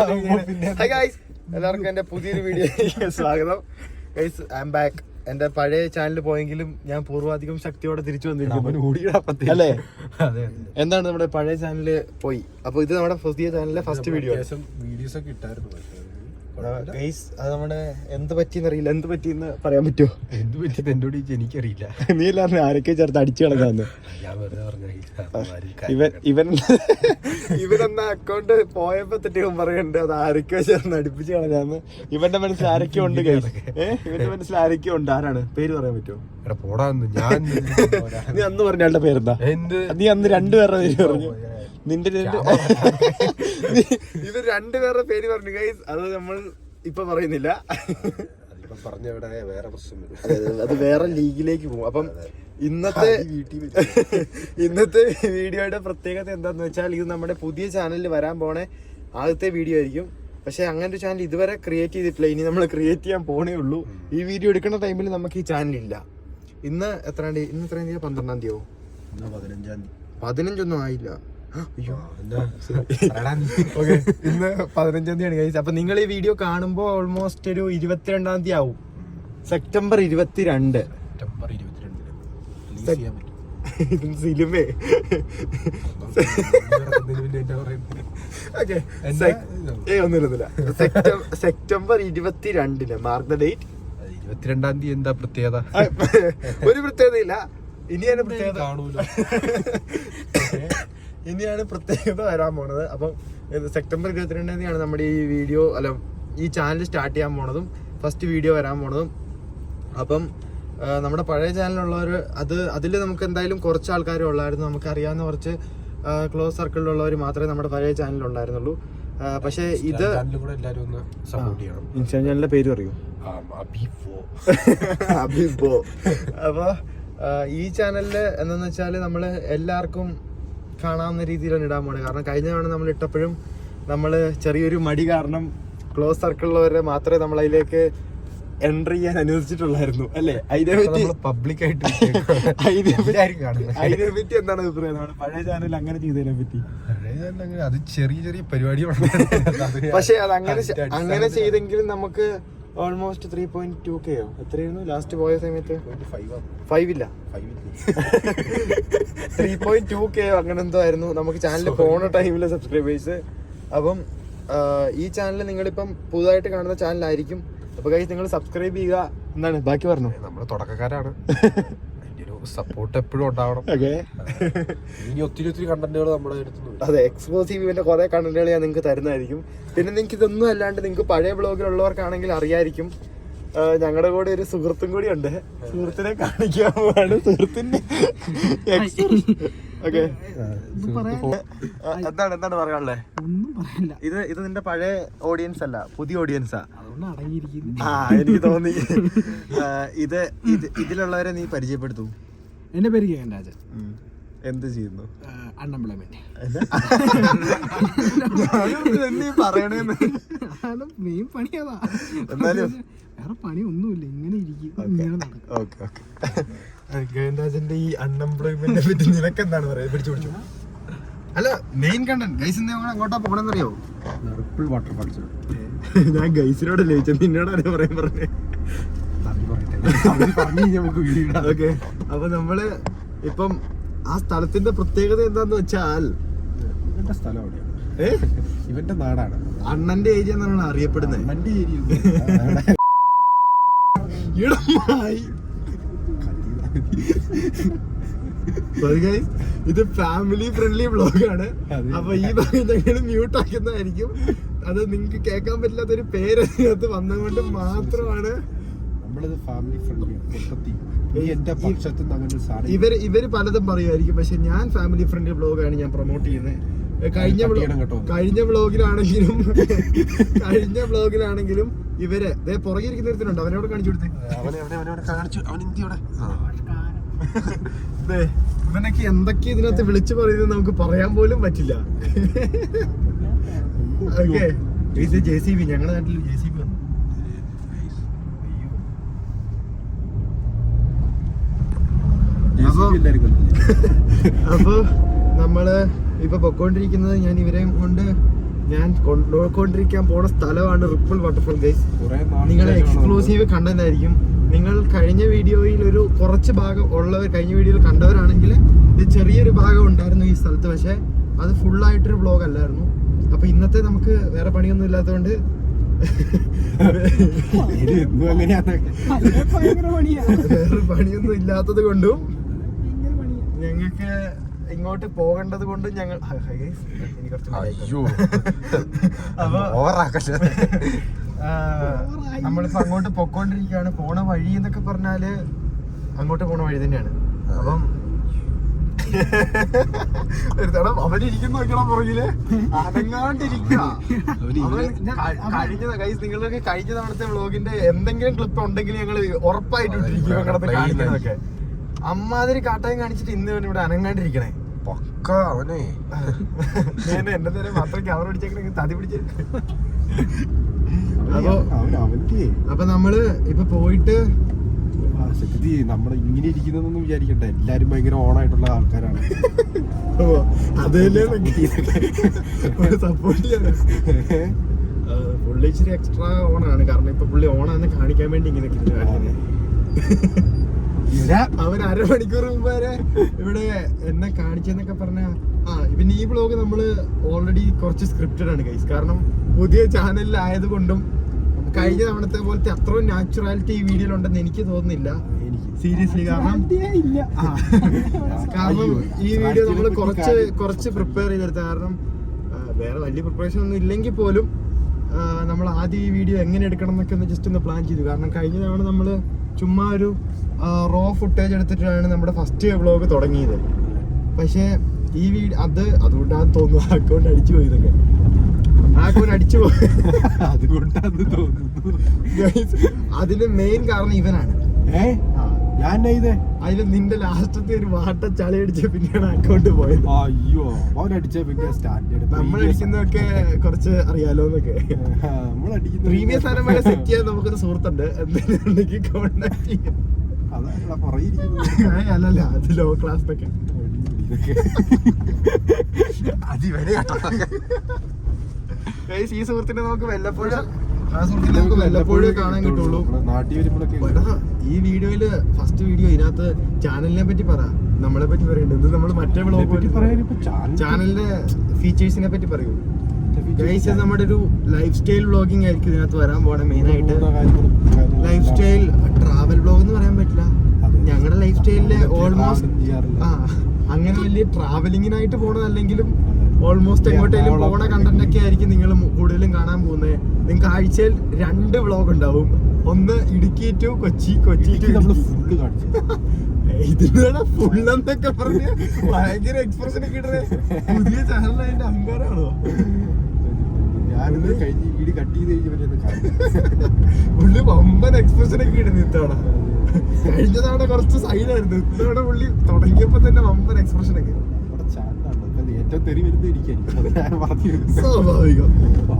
എല്ലാവർക്കും എന്റെ പുതിയൊരു വീഡിയോയിലേക്ക് സ്വാഗതം. Guys, I am back. എന്റെ പഴയ ചാനൽ പോയെങ്കിലും ഞാൻ പൂർവാധികം ശക്തിയോടെ തിരിച്ചു വന്നിരിക്കുന്നു അല്ലേ? എന്താണ് നമ്മുടെ പഴയ ചാനല് പോയി. അപ്പൊ ഇത് നമ്മുടെ പുതിയ ചാനലിലെ ഫസ്റ്റ് വീഡിയോ. വീഡിയോസ് ഒക്കെ ഇട്ടായിരുന്നു. ഗൈസ്, അത് നമ്മുടെ എന്ത് പറ്റിയെന്നറിയില്ല. എന്ത് പറ്റിയെന്ന് പറയാൻ പറ്റുമോ? എന്ത് പറ്റിയത് എന്നോട് എനിക്കറിയില്ല. നീ എല്ലാവരും ആരൊക്കെ ചേർത്ത് അടിച്ചു കളഞ്ഞാന്ന്. ഇവനെന്ന അക്കൗണ്ട് പോയപ്പോ തെറ്റിയും പറയുന്നുണ്ട് അത് ആരൊക്കെ ചേർന്ന് അടുപ്പിച്ച് കളഞ്ഞാന്ന്. ഇവന്റെ മനസ്സിൽ ആരൊക്കെ ഉണ്ട് ഗൈസ്? ഇവന്റെ മനസ്സിൽ ആരൊക്കെ ഉണ്ട്? ആരാണ്? പേര് പറയാൻ പറ്റുമോ? പോടാന്ന് ഞാൻ നീ അന്ന് പറഞ്ഞ ആളുടെ പേരെന്താ? നീ അന്ന് രണ്ടുപേരുടെ പേര് പറഞ്ഞു. നിന്റെ ഇത് രണ്ടുപേരുടെ പേര് പറഞ്ഞു ഗൈസ്. അത് നമ്മൾ ഇപ്പൊ പറയുന്നില്ല. അത് വേറെ ലീഗിലേക്ക് പോകും. അപ്പം ഇന്നത്തെ വീഡിയോയുടെ പ്രത്യേകത എന്താന്ന് വെച്ചാൽ ഇത് നമ്മുടെ പുതിയ ചാനലിൽ വരാൻ പോണേ ആദ്യത്തെ വീഡിയോ ആയിരിക്കും. പക്ഷെ അങ്ങനെ ഒരു ചാനൽ ഇതുവരെ ക്രിയേറ്റ് ചെയ്തിട്ടില്ല. ഇനി നമ്മൾ ക്രിയേറ്റ് ചെയ്യാൻ പോണേ ഉള്ളൂ. ഈ വീഡിയോ എടുക്കുന്ന ടൈമിൽ നമുക്ക് ഈ ചാനലില്ല. ഇന്ന് എത്രാം തീയതി? 12-ാം തീയതിയോ? 15 ആയില്ല. ഇന്ന് 15-ാം തീയതിയാണ് ഗൈസ്. അപ്പൊ നിങ്ങൾ ഈ വീഡിയോ കാണുമ്പോ ഓൾമോസ്റ്റ് ഒരു 22-ാം തീയതി ആവും. സെപ്റ്റംബർ 22. സിനിമേ ഒന്നുമില്ല. September 22 mark the date. 22-ാം തീയതി എന്താ പ്രത്യേകത? ഒരു പ്രത്യേകതയില്ല. ഇനിയാണ് പ്രത്യേകത കാണൂല. ഇനിയാണ് പ്രത്യേകത വരാൻ പോണത്. അപ്പം സെപ്റ്റംബർ 22-ാം തീയതിയാണ് നമ്മുടെ ഈ വീഡിയോ ഈ ചാനൽ സ്റ്റാർട്ട് ചെയ്യാൻ പോണതും ഫസ്റ്റ് വീഡിയോ വരാൻ പോണതും. അപ്പം നമ്മുടെ പഴയ ചാനലുള്ളവർ അതിൽ നമുക്ക് എന്തായാലും കുറച്ച് ആൾക്കാരും ഉള്ളായിരുന്നു. നമുക്ക് അറിയാവുന്ന കുറച്ച് ക്ലോസ് സർക്കിളിലുള്ളവർ മാത്രമേ നമ്മുടെ പഴയ ചാനൽ ഉണ്ടായിരുന്നുള്ളൂ. പക്ഷെ ഇത് ഇൻസ്റ്റാ ചാനലിന്റെ പേര് പറയൂ. അഭിബോ. അപ്പൊ ഈ ചാനലില് എന്താന്ന് വെച്ചാല് നമ്മള് എല്ലാവർക്കും കാണാവുന്ന രീതിയിലാണ് ഇടാൻ പോണത്. കാരണം കഴിഞ്ഞ തവണ നമ്മൾ ഇട്ടപ്പോഴും നമ്മള് ചെറിയൊരു മടി കാരണം ക്ലോസ് സർക്കിളിലുള്ളവരെ മാത്രമേ നമ്മൾ അതിലേക്ക് എൻട്രി ചെയ്യാൻ അനുവദിച്ചിട്ടുള്ളായിരുന്നു അല്ലേ? അതിനെപ്പറ്റി പബ്ലിക്കായിട്ട് അതിനെപ്പറ്റി എന്താണ് അഭിപ്രായം? നമ്മുടെ പഴയ ചാനൽ അങ്ങനെ ചെയ്തതിനെ പറ്റി? അത് ചെറിയ ചെറിയ പരിപാടികളാണ്. പക്ഷെ അത് അങ്ങനെ ചെയ്തെങ്കിലും നമുക്ക് ഓൾമോസ്റ്റ് 3.2K എത്രയായിരുന്നു ലാസ്റ്റ് പോയ സമയത്ത്? 5 ഇല്ല, 3.2K അങ്ങനെ എന്തോ ആയിരുന്നു നമുക്ക് ചാനൽ പോണ ടൈമിലെ സബ്സ്ക്രൈബേഴ്സ്. അപ്പം ഈ ചാനൽ നിങ്ങളിപ്പം പുതുതായിട്ട് കാണുന്ന ചാനലായിരിക്കും. അപ്പൊ ഗൈസ്, നിങ്ങൾ സബ്സ്ക്രൈബ് ചെയ്യുക. എന്താണ് ബാക്കി പറഞ്ഞു? നമ്മള് തുടക്കക്കാരാണ്. സപ്പോർട്ട് എപ്പോഴും ഉണ്ടാവണം. ഇനി ഒത്തിരി കണ്ടന്റുകൾ നമ്മുടെ അടുത്ത്. അതെ, എക്സ്ക്ലൂസീവ് ഇവന്റെ കുറെ കണ്ടന്റുകൾ ഞാൻ നിങ്ങൾക്ക് തരുന്നതായിരിക്കും. പിന്നെ നിങ്ങൾക്ക് ഇതൊന്നും അല്ലാണ്ട് നിങ്ങൾക്ക് പഴയ ബ്ലോഗിലുള്ളവർക്കാണെങ്കിൽ അറിയായിരിക്കും, ഞങ്ങളുടെ കൂടെ ഒരു സുഹൃത്തും കൂടി ഉണ്ട്. സുഹൃത്തിനെ കാണിക്കാൻ പോവാണ്. സുഹൃത്തിന്റെ എന്താണ് പറയാനുള്ളത്? ഇത് നിന്റെ പഴയ ഓഡിയൻസ് അല്ല, പുതിയ ഓഡിയൻസാ. എനിക്ക് തോന്നി. ഇതിലുള്ളവരെ നീ പരിചയപ്പെടുത്തു. എന്റെ പേര് കെ എൻ രാജൻ. എന്ത് ചെയ്യുന്നു? അൺഎംപ്ലോയ്മെന്റ്. പറയണേന്ന് മെയിൻ പണി അതാ. എന്നാലും വേറെ പണി ഒന്നുമില്ല, ഇങ്ങനെ ഇരിക്കും, ഇങ്ങനെ നടക്കും. രാജന്റെ ഈ അൺഎംപ്ലോയ്മെന്റിനെ പറ്റി നിനക്ക് എന്താണ് പറയുക? പിടിച്ചു അല്ല, മെയിൻ കണ്ടന്റ് ഗൈസ്. അങ്ങോട്ടാ പോണെന്നറിയോ? വാട്ടർഫാൾസ്. ഞാൻ ഗൈസിനോടല്ലേ ചോദിച്ചത്, നിന്നോടാണ് പറയാൻ പറഞ്ഞത്. ഓക്കെ, അപ്പൊ നമ്മള് ഇപ്പം ആ സ്ഥലത്തിന്റെ പ്രത്യേകത എന്താന്ന് വെച്ചാൽ, ഇവന്റെ സ്ഥലം എവിടെയാണ്? ഇവന്റെ നാടാണ്. അണ്ണന്റെ ഏരിയ എന്നാണ് അറിയപ്പെടുന്നത്. അണ്ണന്റെ ഏരിയ ഇത് ഫാമിലി ഫ്രണ്ട്ലി വ്ളോഗാണ്. അപ്പൊ ഈ ഭാഗത്ത് മ്യൂട്ട് ആക്കുന്നതായിരിക്കും. അത് നിങ്ങൾക്ക് കേൾക്കാൻ പറ്റില്ലാത്തൊരു പേര് അതിനകത്ത് വന്നതുകൊണ്ട് മാത്രമാണ്. നമ്മളിത് ഫാമിലി ഫ്രണ്ട്ലി. ഇവര് പലതും പറയുമായിരിക്കും, പക്ഷെ ഞാൻ ഫാമിലി ഫ്രണ്ട്ലി വ്ളോഗാണ് ഞാൻ പ്രൊമോട്ട് ചെയ്യുന്നത്. കഴിഞ്ഞ വ്ളോഗിലാണെങ്കിലും ഇവര് പുറകിരിക്കുന്നവരുണ്ട്. അവനോട് കാണിച്ചു കൊടുത്തേ. ഇവനൊക്കെ എന്തൊക്കെ ഇതിനകത്ത് വിളിച്ചു പറയുന്നത് നമുക്ക് പറയാൻ പോലും പറ്റില്ല. ഓക്കെ, ഇത് JCB. ഞങ്ങളുടെ നാട്ടിൽ JCB വന്നു. അപ്പൊ നമ്മള് ഇപ്പൊ പൊക്കോണ്ടിരിക്കുന്നത്, ഞാൻ ഇവരെയും കൊണ്ട് ഞാൻ കൊണ്ടുപോയിക്കൊണ്ടിരിക്കാൻ പോണ സ്ഥലമാണ് റിപ്പിൾ വാട്ടർഫാൾ ഗൈസ്. നിങ്ങളെ എക്സ്ക്ലൂസീവ് കണ്ടന്റ് ആയിരിക്കും. നിങ്ങൾ കഴിഞ്ഞ വീഡിയോയിൽ ഒരു കുറച്ച് ഭാഗം ഉള്ളവർ കഴിഞ്ഞ വീഡിയോയിൽ കണ്ടവരാണെങ്കിൽ ഇത് ചെറിയൊരു ഭാഗം ഉണ്ടായിരുന്നു ഈ സ്ഥലത്ത്, പക്ഷെ അത് ഫുള്ളായിട്ടൊരു വ്ളോഗ് അല്ലായിരുന്നു. അപ്പൊ ഇന്നത്തെ നമുക്ക് വേറെ പണിയൊന്നും ഇല്ലാത്തതുകൊണ്ട് വേറെ പണിയൊന്നും ഇല്ലാത്തത് കൊണ്ടും ഞങ്ങൾക്ക് ഇങ്ങോട്ട് പോകേണ്ടത് കൊണ്ടും ഞങ്ങൾ നമ്മളിപ്പോ അങ്ങോട്ട് പൊക്കോണ്ടിരിക്കുകയാണ്. പോണ വഴി എന്നൊക്കെ പറഞ്ഞാല് അങ്ങോട്ട് പോണ വഴി തന്നെയാണ്. അപ്പം അവനിരിക്കുന്ന നോക്കണം പുറകില് അനങ്ങാണ്ടിരിക്കുക. നിങ്ങൾക്ക് കഴിഞ്ഞ തവണത്തെ വ്ളോഗിന്റെ എന്തെങ്കിലും ക്ലിപ്പ് ഉണ്ടെങ്കിൽ ഞങ്ങൾ ഉറപ്പായിട്ട് ഇട്ടിരിക്കും. ഞങ്ങളത് കാണിക്കുന്നതൊക്കെ അമ്മാതിരി കാട്ടായം കാണിച്ചിട്ട് ഇന്ന് ഇവിടെ അനങ്ങാണ്ടിരിക്കണേ പക്ക അവനെ. എന്റെ നേരെ മാത്രം ക്യാമറ പിടിച്ചേക്കണേ തതി പിടിച്ച്. അപ്പൊ നമ്മള് ഇപ്പൊ പോയിട്ട് സത്യത്തി നമ്മുടെ ഇങ്ങനെ ഇരിക്കുന്നതൊന്നും വിചാരിക്കട്ടെ, എല്ലാരും ഭയങ്കര ഓണായിട്ടുള്ള ആൾക്കാരാണ്. സപ്പോർട്ട് ചെയ്യാൻ പുള്ളി ഇച്ചിരി എക്സ്ട്രാ ഓണാണ്. കാരണം ഇപ്പൊ പുള്ളി ഓണാന്ന് കാണിക്കാൻ വേണ്ടി ഇങ്ങനെ അവൻ അരമണിക്കൂർ മുമ്പ് വരെ ഇവിടെ എന്നെ കാണിച്ചെന്നൊക്കെ പറഞ്ഞ പിന്നെ ഈ ബ്ലോഗ് നമ്മള് ഓൾറെഡി കുറച്ച് സ്ക്രിപ്റ്റഡ് ആണ് ഗൈസ്. കാരണം പുതിയ ചാനലിൽ ആയതുകൊണ്ടും കഴിഞ്ഞ തവണത്തെ പോലത്തെ അത്രയും നാച്ചുറാലിറ്റി ഈ വീഡിയോയിൽ ഉണ്ടെന്ന് എനിക്ക് തോന്നുന്നില്ല സീരിയസ്ലി. കാരണം ഈ വീഡിയോ നമ്മൾ കുറച്ച് പ്രിപ്പയർ ചെയ്തെടുത്ത. കാരണം വേറെ വലിയ പ്രിപ്പറേഷൻ ഒന്നും ഇല്ലെങ്കിൽ പോലും നമ്മൾ ആദ്യം ഈ വീഡിയോ എങ്ങനെ എടുക്കണം എന്നൊക്കെ ഒന്ന് ജസ്റ്റ് ഒന്ന് പ്ലാൻ ചെയ്തു. കാരണം കഴിഞ്ഞ തവണ നമ്മൾ ചുമ്മാ ഒരു റോ ഫുട്ടേജ് എടുത്തിട്ടാണ് നമ്മുടെ ഫസ്റ്റ് വ്ളോഗ് തുടങ്ങിയത്. പക്ഷേ ഈ വീഡിയോ അതുകൊണ്ടാണ് തോന്നുന്നു അക്കൗണ്ട് അടിച്ചു പോയി. ഇതൊക്കെ അക്കൗണ്ട് അടിച്ചു പോയി അതുകൊണ്ടാണ് തോന്നുന്നു. അതിന് മെയിൻ കാരണം ഇവനാണ്. അതില് നിന്റെ ലാസ്റ്റത്തെ ഒരു വാട്ട ചളി അടിച്ച പിന്നെയാണ് അക്കൗണ്ട് പോയത്. അയ്യോ നമ്മളടിക്കുന്നതൊക്കെ കുറച്ച് അറിയാലോ എന്നൊക്കെ. പ്രീവിയസ് സാധനം വരെ സെറ്റ് ചെയ്യാൻ നമുക്കൊരു സുഹൃത്തുണ്ട്, എന്തെങ്കിലും കോണ്ടാക്ട് ചെയ്യാം. അല്ലല്ല അത് ലോ ക്ലാസ് ഈ സുഹൃത്തിനെ നമുക്ക് വല്ലപ്പോഴും കാണാൻ കിട്ടുള്ളൂ. ഈ വീഡിയോയില് ഫസ്റ്റ് വീഡിയോ ഇതിനകത്ത് ചാനലിനെ പറ്റി പറ, നമ്മളെ പറ്റി പറയുന്നുണ്ട്. ഇത് നമ്മൾ മറ്റേ ചാനലിന്റെ ഫീച്ചേഴ്സിനെ പറ്റി പറയൂ. നമ്മുടെ ഒരു ലൈഫ് സ്റ്റൈൽ വ്ളോഗിങ് ആയിരിക്കും ഇതിനകത്ത് വരാൻ പോണേ. മെയിൻ ആയിട്ട് ലൈഫ് സ്റ്റൈൽ ട്രാവൽ വ്ളോഗ് എന്ന് പറയാൻ പറ്റില്ല. ഞങ്ങളുടെ ലൈഫ് സ്റ്റൈലില് ഓൾമോസ്റ്റ് അങ്ങനെ വലിയ ട്രാവലിങ്ങിനായിട്ട് പോണതല്ലെങ്കിലും ഓൾമോസ്റ്റ് എങ്ങോട്ടേലും പോണ കണ്ടന്റ് ഒക്കെ ആയിരിക്കും നിങ്ങൾ കൂടുതലും കാണാൻ പോകുന്നത്. നിങ്ങൾക്ക് ആഴ്ചയിൽ 2 വ്ളോഗ് ഉണ്ടാവും. ഒന്ന് ഇടുക്കി ടു കൊച്ചി, കൊച്ചി ടു ഇതിനാണ് ഫുള്ളെന്നൊക്കെ പറഞ്ഞ് ഭയങ്കര എക്സ്പ്രഷൻ ഒക്കെ ഇടുന്നത്. പുതിയ ചാനലിന്റെ അഹങ്കാരാണോ? പുള്ളി വമ്പൻ എക്സ്പ്രഷൻ ഒക്കെ ഇടുന്നു ഇത്തവണ. കഴിഞ്ഞ തവണ കുറച്ച് സൈഡായിരുന്നു, ഇത്തവണ പുള്ളി തുടങ്ങിയപ്പോ തന്നെ വമ്പൻ എക്സ്പ്രഷൻ ഒക്കെ. സ്വാഭാവികം. അപ്പോ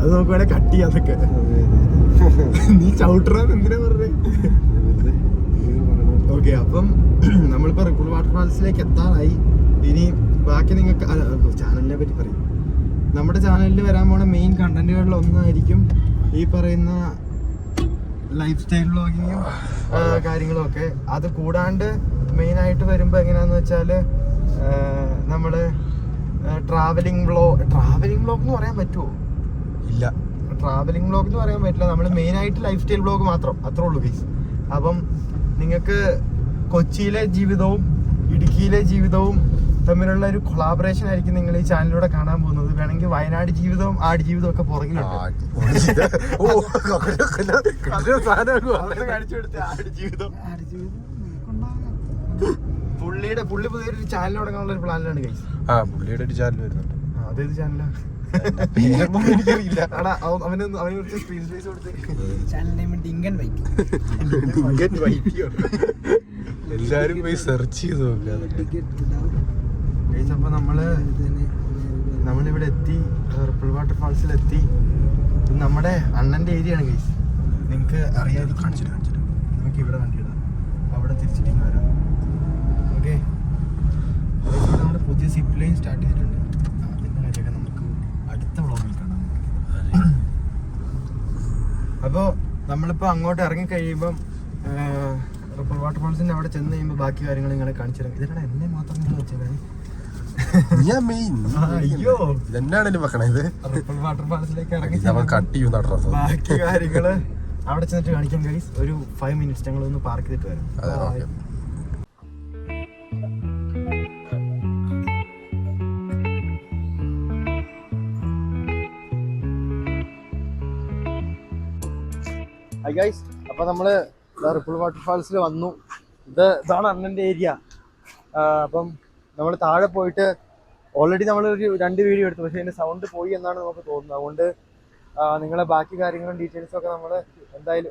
അത് നമുക്ക് വേണേ കട്ട് ചെയ്യാതൊക്കെ. നീ ചവിട്ടറാന്ന് എന്തിനാ പറഞ്ഞേ? ഓക്കെ, അപ്പം നമ്മളിപ്പോ റിപ്പിൾ വാട്ടർഫാൾസിലേക്ക് എത്താറായി. ഇനി ബാക്കി നിങ്ങൾക്ക് ചാനലിനെ പറ്റി പറയും. നമ്മുടെ ചാനലിൽ വരാൻ പോണ മെയിൻ കണ്ടന്റുകളിൽ ഒന്നായിരിക്കും ഈ പറയുന്ന ലൈഫ് സ്റ്റൈൽ വ്ളോഗിങ്ങും കാര്യങ്ങളും ഒക്കെ. അത് കൂടാണ്ട് മെയിനായിട്ട് വരുമ്പോൾ എങ്ങനെയാന്ന് വെച്ചാൽ നമ്മള് ട്രാവലിംഗ് വ്ളോഗ് എന്ന് പറയാൻ പറ്റുമോ? ഇല്ല, ട്രാവലിംഗ് വ്ളോഗ് എന്ന് പറയാൻ പറ്റില്ല. നമ്മൾ മെയിനായിട്ട് ലൈഫ് സ്റ്റൈൽ വ്ളോഗ് മാത്രം, അത്രേ ഉള്ളൂ ഗൈസ്. അപ്പം നിങ്ങൾക്ക് കൊച്ചിയിലെ ജീവിതവും ഇടുക്കിയിലെ ജീവിതവും തമ്മിലുള്ള ഒരു കൊളാബറേഷൻ ആയിരിക്കും നിങ്ങൾ ഈ ചാനലിലൂടെ കാണാൻ പോകുന്നത്. വേണമെങ്കിൽ വയനാട് ജീവിതവും ആട് ജീവിതവും ഒക്കെ പുറകിലുണ്ട്. പുള്ളി പുതിയൊരു ചാനൽ തുടങ്ങാനുള്ള ഒരു പ്ലാനിലാണ് ഗൈസ്. പുള്ളിയുടെ ഒരു ചാനൽ വരുന്നുണ്ട്. അതേത് ചാനലാ? അവന് കുറച്ച് സ്ക്രീൻ സ്പേസ് കൊടുത്ത് എല്ലാരും പോയി സെർച്ച് ചെയ്ത് നോക്കുക. അപ്പൊ നമ്മളിവിടെ എത്തി, റിപ്പിൾ വാട്ടർഫാൾസിൽ എത്തി. നമ്മുടെ അണ്ണന്റെ ഏരിയ ആണ് ഗൈസ്. നിങ്ങക്ക് അറിയാതെ നമുക്ക് ഇവിടെ വണ്ടി ഇടാം, അവിടെ തിരിച്ചിട്ട് വരാം. ഓക്കെ. സിപ്പ് ലൈൻ സ്റ്റാർട്ട് ചെയ്തിട്ടുണ്ട്. അതിന്റെ കാര്യമൊക്കെ നമുക്ക് അടുത്ത വ്ളോഗിൽ കാണാം. അപ്പോൾ നമ്മളിപ്പോൾ അങ്ങോട്ട് ഇറങ്ങി കഴിയുമ്പം റിപ്പിൾ വാട്ടർഫാൾസിന്റെ അവിടെ ചെന്ന് കഴിയുമ്പോൾ ബാക്കി കാര്യങ്ങൾ നിങ്ങളെ കാണിച്ചു തരാം. ഇതിനാണ് എന്നെ മാത്രം നിങ്ങൾ വെച്ചേക്കാൻ. അയ്യോ ഇതെന്നാണല്ലോ വെക്കണത്. റിപ്പിൾ വാട്ടർഫാൾസിലേക്ക് ഇറങ്ങി കട്ട് ചെയ്യുന്ന ബാക്കി കാര്യങ്ങള് അവിടെ ചെന്നിട്ട് കാണിക്കാൻ ഗൈസ്. ഒരു 5 minutes ഞങ്ങൾ ഒന്ന് പാർക്ക് ചെയ്തിട്ട് വരാം. ഹായ് ഗൈസ്, അപ്പൊ നമ്മള് റിപ്പിൾ വാട്ടർഫാൾസിൽ വന്നു. ഇതാണ് അണ്ണന്റെ ഏരിയ. അപ്പം നമ്മൾ താഴെ പോയിട്ട് ഓൾറെഡി നമ്മളൊരു 2 വീഡിയോ എടുത്തു, പക്ഷെ അതിന്റെ സൗണ്ട് പോയി എന്നാണ് നമുക്ക് തോന്നുന്നത്. അതുകൊണ്ട് നിങ്ങളെ ബാക്കി കാര്യങ്ങളും ഡീറ്റെയിൽസും ഒക്കെ നമ്മൾ എന്തായാലും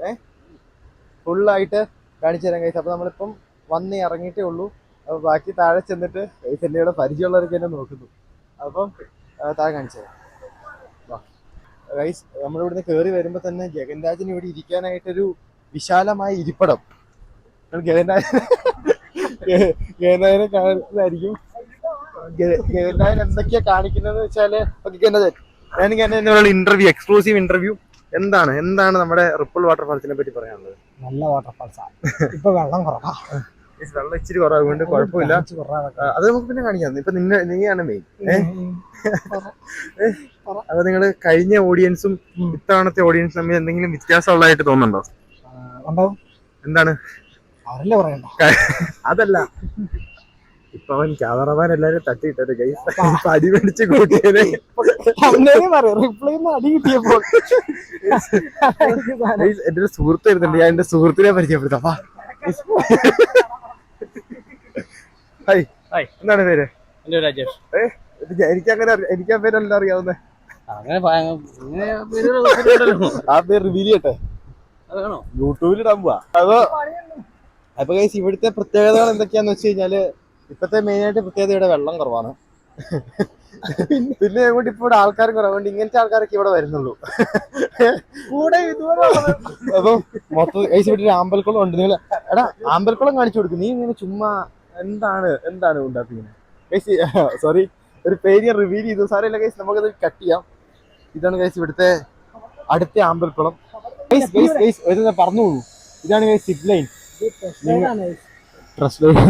ഫുള്ളായിട്ട് കാണിച്ചു തരാം ഗൈസ്. അപ്പോൾ നമ്മളിപ്പം വന്ന് ഇറങ്ങിയിട്ടേ ഉള്ളൂ. അപ്പോൾ ബാക്കി താഴെ ചെന്നിട്ട് ഗൈസ് എൻ്റെ ഇവിടെ പരിചയമുള്ളവരൊക്കെ എന്നെ നോക്കുന്നു. അപ്പം താഴെ കാണിച്ചു തരാം ഗൈസ്. നമ്മളിവിടുന്ന് കയറി വരുമ്പോൾ തന്നെ ജഗൻരാജിന് ഇവിടെ ഇരിക്കാനായിട്ടൊരു വിശാലമായ ഇരിപ്പിടം. ഗഗൻരാജിനെ കാണുന്നതായിരിക്കും. ഗഗൻരാജൻ എന്തൊക്കെയാ കാണിക്കുന്നത് വെച്ചാല് എനിക്ക് എന്നുള്ള ഇന്റർവ്യൂ, എക്സ്ക്ലൂസീവ് ഇന്റർവ്യൂ. എന്താണ് നമ്മുടെ റിപ്പിൾ വാട്ടർഫാൾസിനെ പറ്റി പറയാനുള്ളത്? നല്ല വാട്ടർഫാൾസാണ്. ഇപ്പൊ വെള്ളം കുറവാ, വെള്ളം ഇച്ചിരി കുറവായതുകൊണ്ട് കുഴപ്പമില്ല. അത് നമുക്ക് പിന്നെ കാണിക്കാം. ഇപ്പൊ നീയാണ് മെയിൻ. അപ്പൊ നിങ്ങള് കഴിഞ്ഞ ഓഡിയൻസും ഇത്തവണത്തെ ഓഡിയൻസും തമ്മിൽ എന്തെങ്കിലും വ്യത്യാസമുള്ളതായിട്ട് തോന്നുന്നുണ്ടോ? എന്താണ്? അതല്ല, ഇപ്പൊ അവൻ ക്യാമറമാൻ എല്ലാരും തട്ടിയിട്ടത് ഗൈസ്. അടി മേടിച്ച് കൂട്ടിയത് അടി കിട്ടിയപ്പോൾ എന്റെ ഒരു സുഹൃത്ത് വരുന്നുണ്ട്. ഞാൻ എന്റെ സുഹൃത്തിനെ പരിചയപ്പെടുത്താം. ഹായ്, എന്താണ് പേര്? രാജേഷ്. എനിക്ക് ആ പേരെല്ലാം അറിയാവുന്നേ. ആ പേര് റിവീൽ ചെയ്യട്ടെ, യൂട്യൂബിൽ ഇടാൻ പോവാ. അപ്പൊ ഗൈസ് ഇവിടുത്തെ പ്രത്യേകതകൾ എന്തൊക്കെയാന്ന് വെച്ച് കഴിഞ്ഞാല്, ഇപ്പത്തെ മെയിൻ ആയിട്ട് പ്രത്യേകത ഇവിടെ വെള്ളം കുറവാണ്. പിന്നെ അങ്ങോട്ട് ഇപ്പൊ ഇവിടെ ആൾക്കാർ കുറവുണ്ട്. ഇങ്ങനത്തെ ആൾക്കാരൊക്കെ ഇവിടെ വരുന്നുള്ളൂ. അപ്പൊ മൊത്തം ഗൈസ് ഇവിടെ ഒരു ആമ്പൽക്കുളം ഉണ്ട്. നിങ്ങൾ ആമ്പൽക്കുളം കാണിച്ചു കൊടുക്കും. നീ ഇങ്ങനെ ചുമ്മാ എന്താണ് ഉണ്ടാക്കുന്നത് ഗൈസ്? സോറി, ഒരു പേര് റിവീൽ ചെയ്തു. സാരമില്ല ഗൈസ്, നമുക്കത് കട്ട് ചെയ്യാം. ഇതാണ് ഗൈസ് ഇവിടുത്തെ അടുത്ത ആമ്പൽക്കുളം. ഗൈസ് പറഞ്ഞോളൂ, ഇതാണ് ഗൈസ് സിപ്പ് ലൈൻ.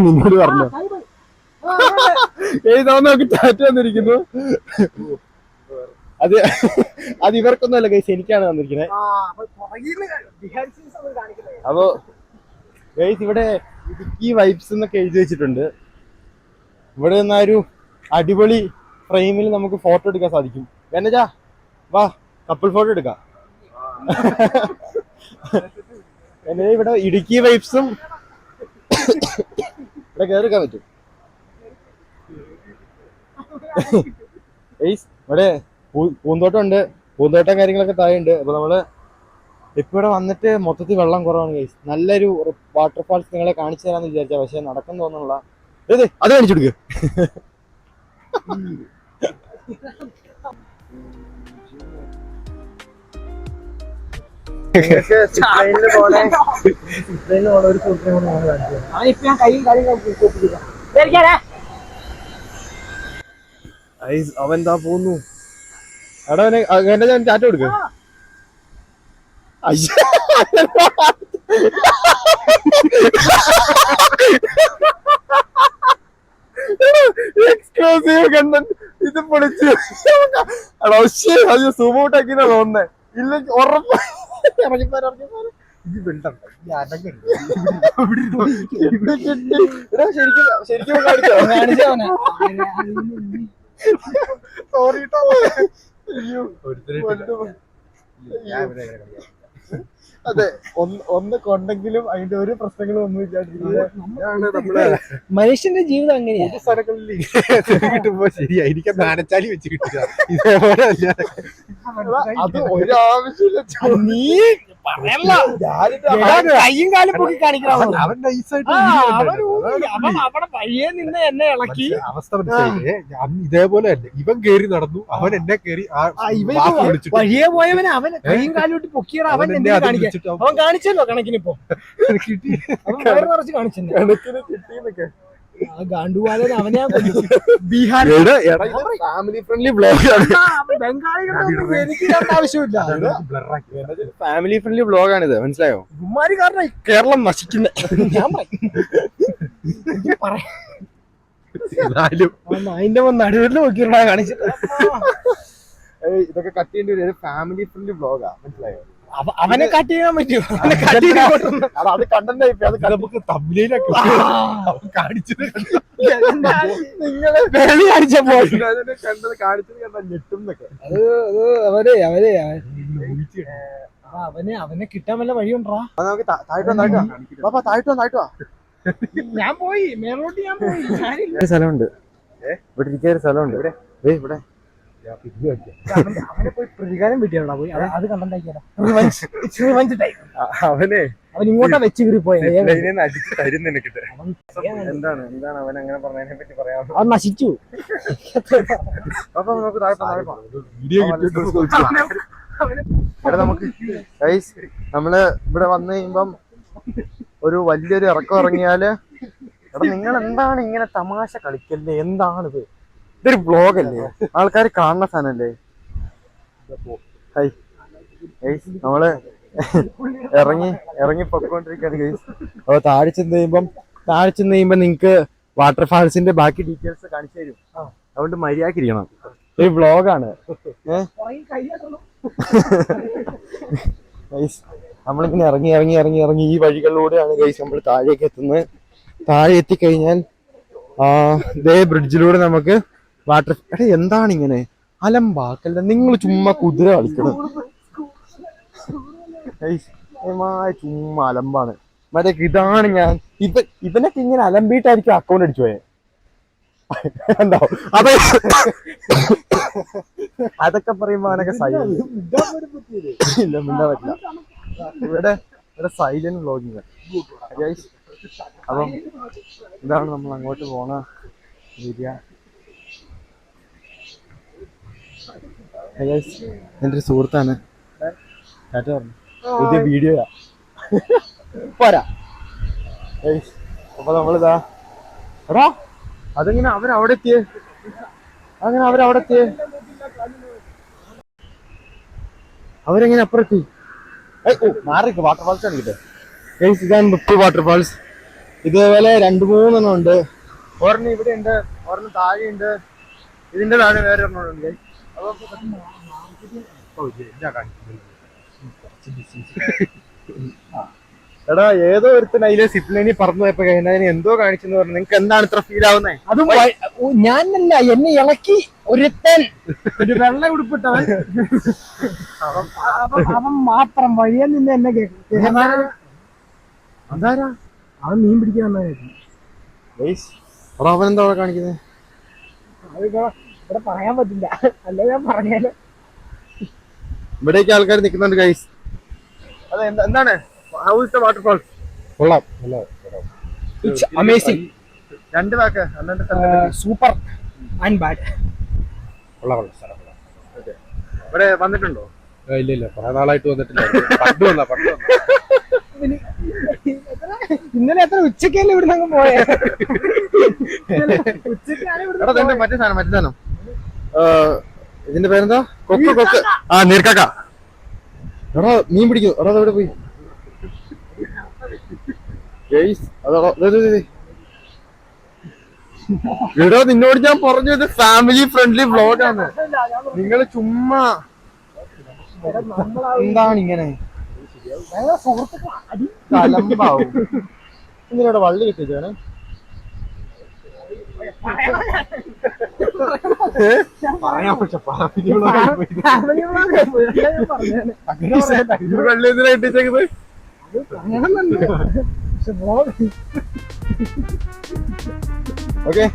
നിന്നോട് പറഞ്ഞു നോക്കി ടാറ്റ വന്നിരിക്കുന്നു. അത് ഇവർക്കൊന്നുമല്ല ഗൈസ്, എനിക്കാണ് വന്നിരിക്കുന്നത്. അപ്പോ ഗൈസ് ഇവിടെ ഇടുക്കി വൈബ്സ് എന്നൊക്കെ എഴുതി വെച്ചിട്ടുണ്ട്. ഇവിടെ നിന്നൊരു അടിപൊളി ഫ്രെയിമിൽ നമുക്ക് ഫോട്ടോ എടുക്കാൻ സാധിക്കും. വേനജാ വാ, കപ്പിൾ ഫോട്ടോ എടുക്കാം. ഇവിടെ ഇടുക്കി വൈബ്സും ഇവിടെ കയറിക്കാൻ പറ്റും. ഇവിടെ പൂന്തോട്ടം ഉണ്ട്, പൂന്തോട്ടം കാര്യങ്ങളൊക്കെ താഴെയുണ്ട്. അപ്പൊ നമ്മള് ഇപ്പൊ ഇവിടെ വന്നിട്ട് മൊത്തത്തിൽ വെള്ളം കുറവാണ് ഗൈസ്. നല്ലൊരു വാട്ടർഫാൾസ് നിങ്ങളെ കാണിച്ചു തരാന്ന് വിചാരിച്ചാ, പക്ഷെ നടക്കും തോന്നുന്നില്ല. അത് കാണിച്ചു കൊടുക്ക്. അവൻ എന്താ പോന്നു? എടാ എന്നെ ഞാൻ ടാറ്റ കൊടുക്ക. എക്സ്ക്ലൂസീവ് കണ്ടന്റ് ഇത് പൊളിച്ചു. അത് സൂം ഔട്ട് ആക്കിന്നാ തോന്നുന്നേ. ഇല്ല ഉറപ്പ് ശരിക്കും അതെ, ഒന്ന് കൊണ്ടെങ്കിലും അതിന്റെ ഒരു പ്രശ്നങ്ങളും ഒന്നും ഇല്ലാണ്ടിരിക്കുന്നത് മനുഷ്യന്റെ ജീവിതം അങ്ങനെയാണ്. സ്ഥലങ്ങളിൽ കിട്ടുമ്പോ ശരിയാ, എനിക്ക് നാനച്ചാലി വെച്ച് കിട്ടുക. ഇതേപോലെ അത് ഒരാവശ്യമില്ല. നീ കയ്യും കാലും പൊക്കി കാണിക്കണം. അവൻ നൈസായിട്ട് അവിടെ വഴിയെ നിന്ന് എന്നെ ഇളക്കി. അവസ്ഥ മനസ്സിലായില്ലേ? ഇതേപോലെ അല്ലേ ഇവൻ കേറി നടന്നു, അവൻ എന്നെ കേറി വഴിയെ പോയവനെ അവൻ കയ്യും കാലും ഇട്ട് പൊക്കിയാണ് അവൻ എന്നെ കാണിക്കാൻ. അവൻ കാണിച്ചല്ലോ കണക്കിനിപ്പോ, അവൻ വയറ് നിറച്ച് കാണിച്ചു. കണക്കിന് കിട്ടിയെന്നൊക്കെ ആ ഗാണ്ടുവാലൻ അവനെ ഞാൻ കൊല്ലും. ബീഹാർ ഫാമിലി ഫ്രണ്ട്ലി ബ്ലോഗാണ്. ബംഗാളികളൊന്നും എനിക്ക് കണ്ട ആവശ്യമില്ല. ഫാമിലി ഫ്രണ്ട്ലി ബ്ലോഗാണിത്, മനസ്സിലായോ? ഉമ്മാര് കാരണം കേരളം നശിക്കുന്ന ഞാൻ പറയാം അതിന്റെ നടുവിൽ നോക്കിയുള്ള കാണിച്ചിട്ട് ഇതൊക്കെ കട്ട് ചെയ്യേണ്ടി വരും. ഫാമിലി ഫ്രണ്ട്ലി ബ്ലോഗാ, മനസ്സിലായോ? അവനെ കട്ട് ചെയ്യാൻ പറ്റുമോ? അത് കണ്ടന്റ് ആയി, അത് നമുക്ക് തമ്മിലൊക്കെ കാണിച്ചത് നിങ്ങള് വെളി കാണിച്ചപ്പോ കണ്ടത് കാണിച്ചത് കണ്ടാ ഞെട്ടും എന്നൊക്കെ. അവനെ കിട്ടാൻ വല്ല വഴിയുണ്ടാ? നമുക്ക് താഴ്ട്ടോ ഞാൻ പോയി മേലോട്ട്, ഞാൻ പോയി. സ്ഥലമുണ്ട് ഇവിടെ ഇരിക്കാൻ ഒരു സ്ഥലമുണ്ട്. ഇവിടെ അവനെ പോയി പ്രതികാരം വീട്ടിയാ പോയി. അത് കണ്ടാക്കിയാലോ അവനെ അവൻ ഇങ്ങോട്ടാ വെച്ച് കീറി പോയ അടിച്ച് തരും നിനക്കിട്ട്. എന്താണ് അവൻ അങ്ങനെ പറഞ്ഞതിനെ പറ്റി പറയാം. അവൻ നശിച്ചു. അപ്പൊ നമുക്ക് നമുക്ക് നമ്മള് ഇവിടെ വന്നു കഴിയുമ്പം ഒരു വലിയൊരു ഇറക്കം ഇറങ്ങിയാല് എടാ നിങ്ങൾ എന്താണ് ഇങ്ങനെ തമാശ കളിക്കല്ലേ? എന്താണിത്? ഇതൊരു ബ്ലോഗല്ലേ? ആൾക്കാർ കാണുന്ന സാധനല്ലേ? നമ്മള് ഇറങ്ങി പൊക്കോണ്ടിരിക്കാണ് ഗൈസ്. അപ്പൊ താഴെ ചെന്ന് കഴിയുമ്പോ നിങ്ങക്ക് വാട്ടർഫാൾസിന്റെ ബാക്കി ഡീറ്റെയിൽസ് കാണിച്ചു തരും. അതുകൊണ്ട് മര്യാദക്ക് ഇരിക്കണം. ഒരു വ്ളോഗാണ്. ഗൈസ് നമ്മളിങ്ങനെ ഇറങ്ങി ഈ വഴികളിലൂടെയാണ് ഗൈസ് നമ്മൾ താഴേക്ക് എത്തുന്നത്. താഴെ എത്തിക്കഴിഞ്ഞാൽ ഇതേ ബ്രിഡ്ജിലൂടെ നമുക്ക് വാട്ടർ. എന്താണ് ഇങ്ങനെ അലമ്പാക്കല്ല, നിങ്ങൾ ചുമ്മാ കുതിര കളിക്കണം. ചുമ്മാ അലമ്പാണ്. മറ്റേ ഇതാണ് ഞാൻ ഇവനൊക്കെ ഇങ്ങനെ അലമ്പിയിട്ടായിരിക്കും അക്കൗണ്ട് അടിച്ചു പോയെ. എന്താ അതൊക്കെ പറയുമ്പോ അവനൊക്കെ സൈലന്റ്. ഇല്ല മിണ്ടാ പറ്റില്ല. ഇവിടെ സൈലന്റ് വ്ലോഗിങ്. അപ്പം ഇതാണ് നമ്മൾ അങ്ങോട്ട് പോണ ഏരിയ. എൻ്റെ ഒരു സുഹൃത്താണ്. പുതിയ വീഡിയോയാ പോരാ. അപ്പൊ നമ്മളിതാ എടാ അതെങ്ങനെ അവരവിടെ എത്തിയേ? അവരെങ്ങനെ അപ്പുറത്തി? മാറിക്ക് വാട്ടർഫാൾസ് കാണിക്കട്ടെ. ഇതാണ് മുപ്പി വാട്ടർഫാൾസ്. ഇതേപോലെ 2-3 ഉണ്ട്. ഒരെണ്ണം ഇവിടെ ഉണ്ട്, ഒരെണ്ണം താഴെ ഉണ്ട്, ഇതിന്റെ താഴെ വേറെ ഒരെണ്ണമുണ്ട്. എടാ ഏതോ ഒരുത്തൻ അതിലെ സിപ്ലൈനി പറന്നു പോയപ്പോ കഴിഞ്ഞാൽ എന്തോ കാണിച്ചെന്ന് പറഞ്ഞു. നിങ്ങക്ക് എന്താണ് ഇത്ര ഫീൽ ആവുന്നേ? അതും ഞാനല്ല, എന്നെ ഇളക്കി ഒരുത്തൻ, ഒരു വെള്ള ഉടുപ്പിട്ടവൻ. അവൻ മാത്രം വഴിയെ നിന്ന് എന്നെ അതാരാ? അവൻ മീൻ പിടിക്കാൻ വന്നായിരുന്നു. അവൻ എന്താ അവിടെ കാണിക്കുന്നത്? ഇവിടെ പറയാൻ പറ്റില്ല, അല്ല ഞാൻ പറഞ്ഞാല്. ഇവിടേക്ക് ആൾക്കാർ നിൽക്കുന്നുണ്ട് ഗൈസ്. അതെ എന്താണ് വാട്ടർഫാൾസ്? കൊള്ളാം, amazing. 2 walk super and bad. ഇവിടെ വന്നിട്ടുണ്ടോ? ഇല്ല കുറെ നാളായിട്ട് വന്നിട്ടില്ല. ഇന്നലെ എത്ര ഉച്ചക്കല്ലേ ഇവിടെ നിന്ന് പോയേ? ഉച്ചക്കാണ് മറ്റേ സാധനം ഇതിന്റെ പേരെന്താ? കൊക്ക്. ആ നീർക്കാക്ക. എടാ മീൻ പിടിക്കും. എടാ എവിടെ പോയി? എടാ നിന്നോട് ഞാൻ പറഞ്ഞു ഇത് ഫാമിലി ഫ്രണ്ട്ലി വ്ലോഗാണ്. നിങ്ങൾ ചുമ്മാ എന്താണ് ഇങ്ങനെ അലമ്പാവും. ഇതിനോട് വള്ളി കിട്ടിയാണ്. പറയാൻ പക്ഷെ വെള്ളി എന്തിനാ ഇട്ടിച്ചേക്കുന്നത്? ഓക്കെ